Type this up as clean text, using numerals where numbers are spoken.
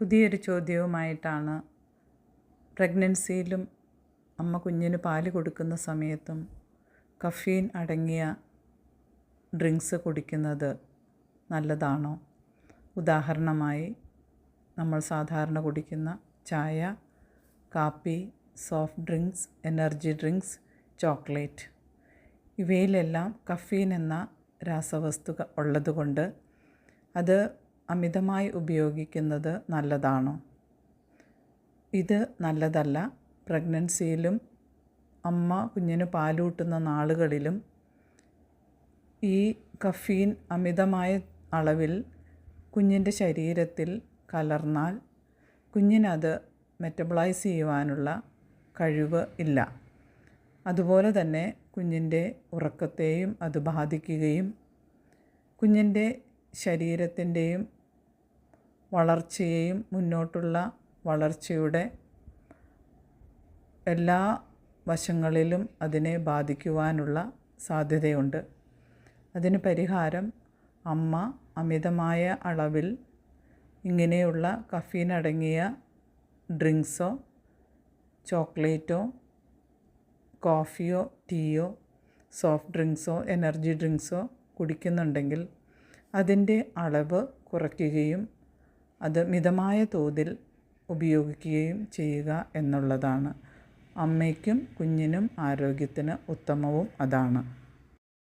പുതിയൊരു ചോദ്യവുമായിട്ടാണ്. പ്രഗ്നൻസിയിലും അമ്മ കുഞ്ഞിന് പാല് കൊടുക്കുന്ന സമയത്തും കഫീൻ അടങ്ങിയ ഡ്രിങ്ക്സ് കുടിക്കുന്നത് നല്ലതാണോ? ഉദാഹരണമായി നമ്മൾ സാധാരണ കുടിക്കുന്ന ചായ, കാപ്പി, soft drinks, energy drinks, chocolate ഇവയിലെല്ലാം കഫീൻ എന്ന രാസവസ്തു ഉള്ളതുകൊണ്ട് അത് അമിതമായി ഉപയോഗിക്കുന്നത് നല്ലതാണോ? ഇത് നല്ലതല്ല. പ്രഗ്നൻസിയിലും അമ്മ കുഞ്ഞിന് പാലൂട്ടുന്ന നാളുകളിലും ഈ കഫീൻ അമിതമായ അളവിൽ കുഞ്ഞിൻ്റെ ശരീരത്തിൽ കലർന്നാൽ കുഞ്ഞിനത് മെറ്റബോളൈസ് ചെയ്യുവാനുള്ള കഴിവ് ഇല്ല. അതുപോലെ തന്നെ കുഞ്ഞിൻ്റെ ഉറക്കത്തെയും അത് ബാധിക്കുകയും കുഞ്ഞിൻ്റെ ശരീരത്തിൻ്റെയും വളർച്ചയെയും മുന്നോട്ടുള്ള വളർച്ചയുടെ എല്ലാ വശങ്ങളിലും അതിനെ ബാധിക്കുവാനുള്ള സാധ്യതയുണ്ട്. അതിന് പരിഹാരം അമ്മ അമിതമായ അളവിൽ ഇങ്ങനെയുള്ള കഫീൻ അടങ്ങിയ ഡ്രിങ്ക്സോ ചോക്ലേറ്റോ കോഫിയോ ടീയോ സോഫ്റ്റ് ഡ്രിങ്ക്സോ എനർജി ഡ്രിങ്ക്സോ കുടിക്കുന്നുണ്ടെങ്കിൽ അതിൻ്റെ അളവ് കുറയ്ക്കുകയും അത് മിതമായ തോതിൽ ഉപയോഗിക്കുകയും ചെയ്യുക എന്നുള്ളതാണ്. അമ്മയ്ക്കും കുഞ്ഞിനും ആരോഗ്യത്തിന് ഉത്തമവും അതാണ്.